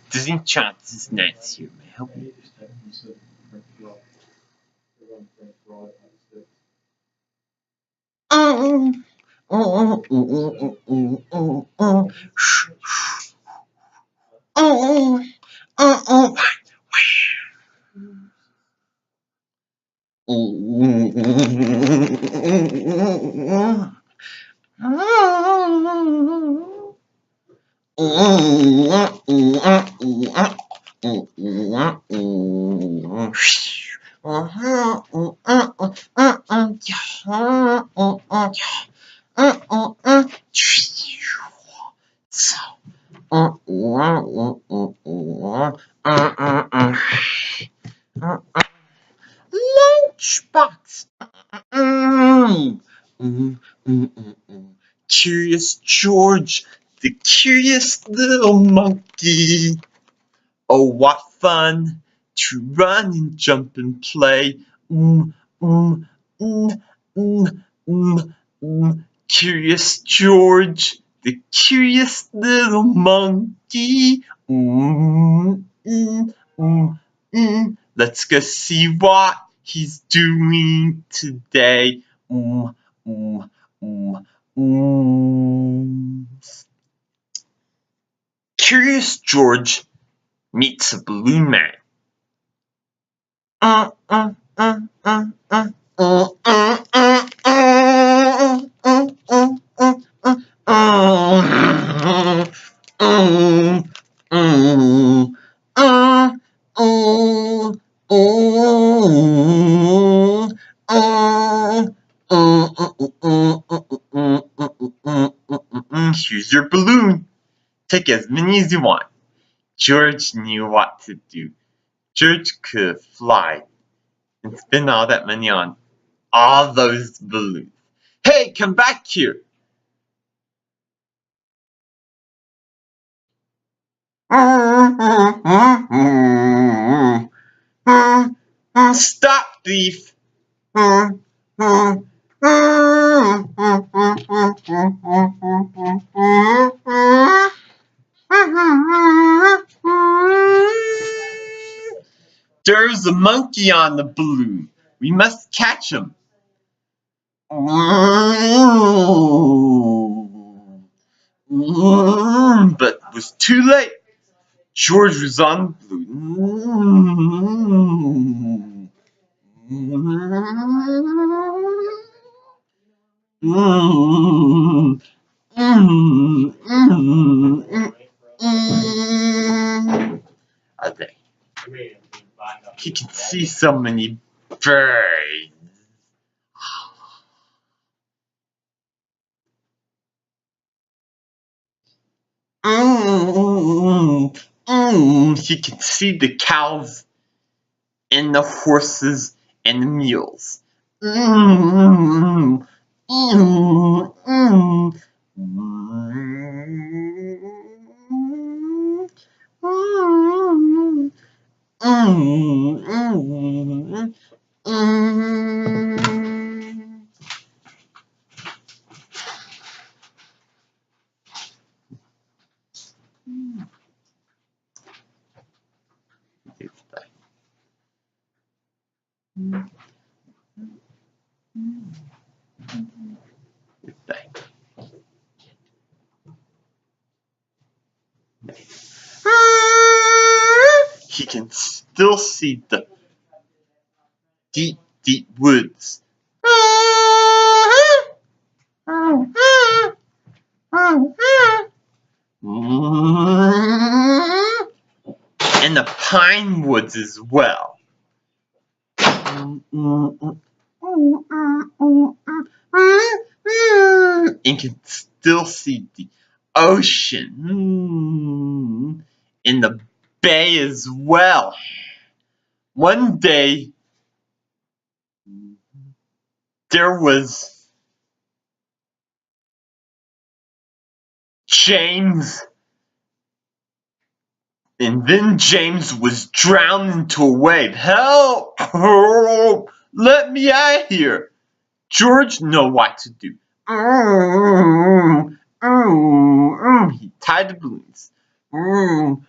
Disenchant is nice here. May I help you? Oh, oh, oh, oh, oh, oh, oh, oh, oh, oh, Lunchbox. Mm, mm, mm, mm, mm. Curious George, the curious little monkey. Oh, what fun to run and jump and play. Mm, mm, mm, mm, mm, mm. Curious George, the curious little monkey. Let's go see what he's doing today. Mm, mm, mm, mm. Curious George meets a balloon man. Here's your balloon. Take as many as you want. George knew what to do. George could fly and spend all that money on all those balloons. Hey, come back here! Stop, thief! There's a monkey on the balloon. We must catch him. But it was too late. George was on the balloon. Okay. He can see so many birds. He can see the cows and the horses and the mules. He can still see the deep, deep woods. And the pine woods as well. And can still see the ocean in the bay as well. One day, there was James, and then James was drowned into a wave. Help! Help! Let me out of here! George knew what to do. He tied the balloons, And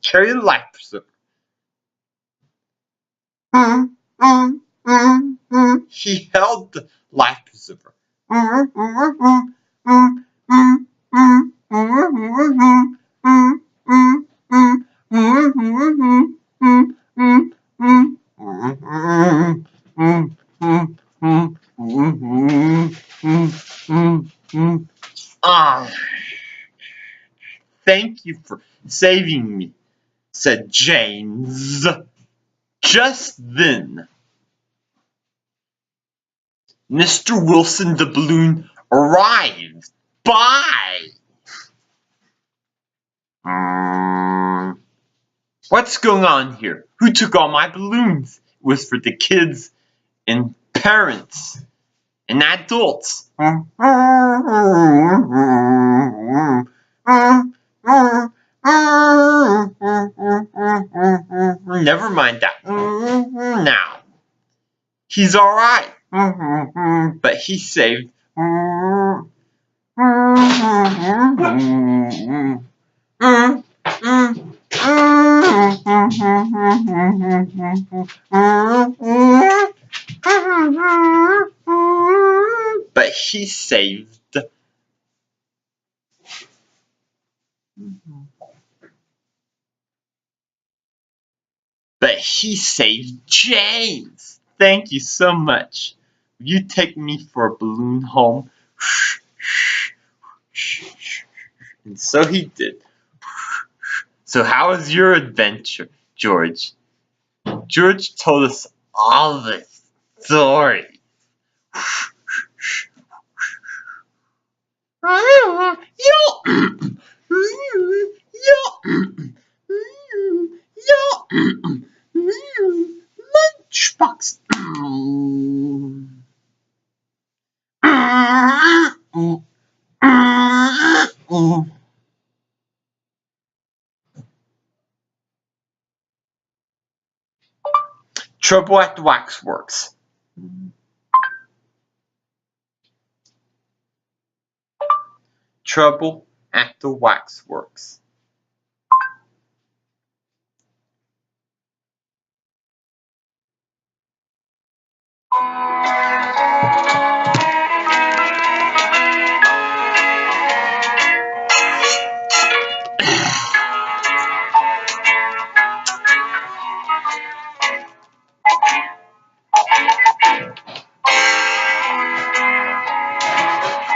carry the life preserver. He held the life preserver. Ah, thank you for saving me, said James. Just then, Mr. Wilson the balloon arrived. Bye! What's going on here? Who took all my balloons? It was for the kids and parents and adults. Never mind that. Now, he's alright. But he saved. But he saved. But he saved James. Thank you so much. Will you take me for a balloon home? And so he did. So how was your adventure, George? George told us all the story. Lunchbox. Trouble at the Waxworks. Trouble at the Waxworks.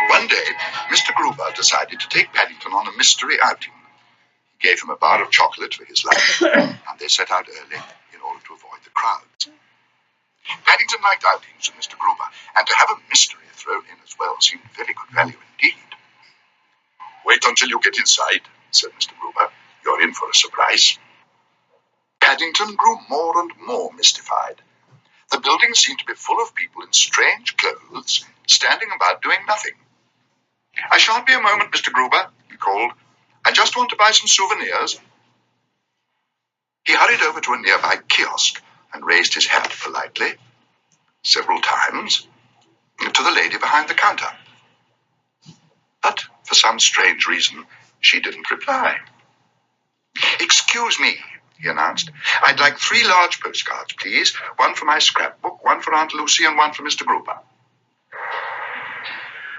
One day, Mr. Gruber decided to take Paddington on a mystery outing. He gave him a bar of chocolate for his lunch, and they set out early in order to avoid the crowds. Paddington liked outings with Mr. Gruber, and to have a mystery thrown in as well seemed very good value indeed. "Wait until you get inside," said Mr. Gruber. "You're in for a surprise." Paddington grew more and more mystified. The building seemed to be full of people in strange clothes, standing about doing nothing. "I shan't be a moment, Mr. Gruber," he called. "I just want to buy some souvenirs." He hurried over to a nearby kiosk and raised his hat politely, several times, to the lady behind the counter. But for some strange reason, she didn't reply. "Excuse me," he announced. "I'd like 3 large postcards, please. One for my scrapbook, one for Aunt Lucy, and one for Mr. Gruber."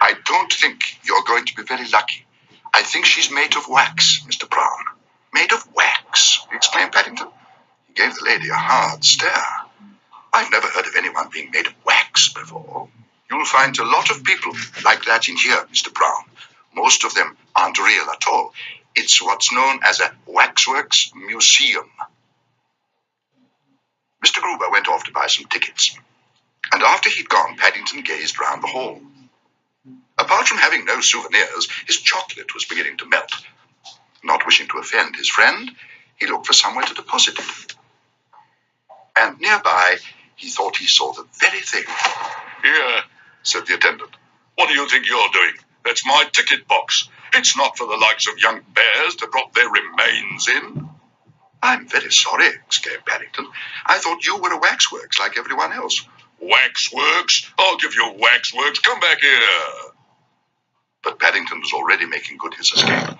"I don't think you're going to be very lucky. I think she's made of wax, Mr. Brown." "Made of wax?" exclaimed Paddington. He gave the lady a hard stare. "I've never heard of anyone being made of wax before." "You'll find a lot of people like that in here, Mr. Brown. Most of them aren't real at all. It's what's known as a waxworks museum." Mr. Gruber went off to buy some tickets, and after he'd gone, Paddington gazed round the hall. Apart from having no souvenirs, his chocolate was beginning to melt. Not wishing to offend his friend, he looked for somewhere to deposit it. And nearby, he thought he saw the very thing. "Here," said the attendant. "What do you think you're doing? That's my ticket box. It's not for the likes of young bears to drop their remains in. I'm very sorry, exclaimed Paddington. I thought you were a waxworks like everyone else. Waxworks? I'll give you waxworks. Come back here. But Paddington was already making good his escape.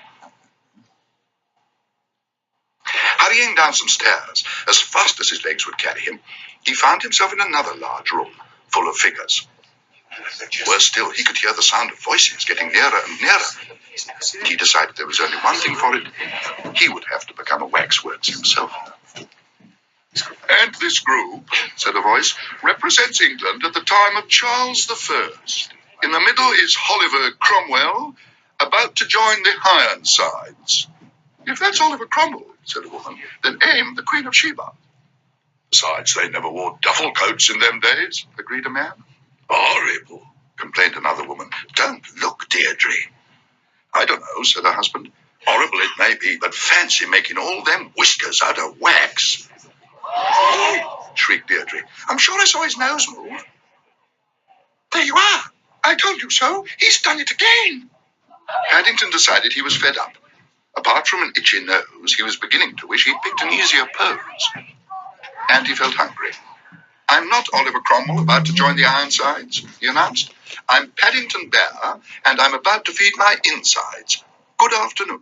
Hurrying down some stairs as fast as his legs would carry him, he found himself in another large room full of figures. Worse still, he could hear the sound of voices getting nearer and nearer. He decided there was only one thing for it. He would have to become a waxworks himself. And this group, said a voice, represents England at the time of Charles I. In the middle is Oliver Cromwell, about to join the Ironsides. If that's Oliver Cromwell, said a woman, then aim the Queen of Sheba. Besides, they never wore duffel coats in them days, agreed a man. Horrible, complained another woman. Don't look, Deirdre. I don't know, said her husband. Horrible it may be, but fancy making all them whiskers out of wax. Shrieked Deirdre. I'm sure I saw his nose move. There you are. I told you so. He's done it again. Paddington decided he was fed up. Apart from an itchy nose, he was beginning to wish he'd picked an easier pose. And he felt hungry. I'm not Oliver Cromwell about to join the Ironsides, he announced. I'm Paddington Bear, and I'm about to feed my insides. Good afternoon.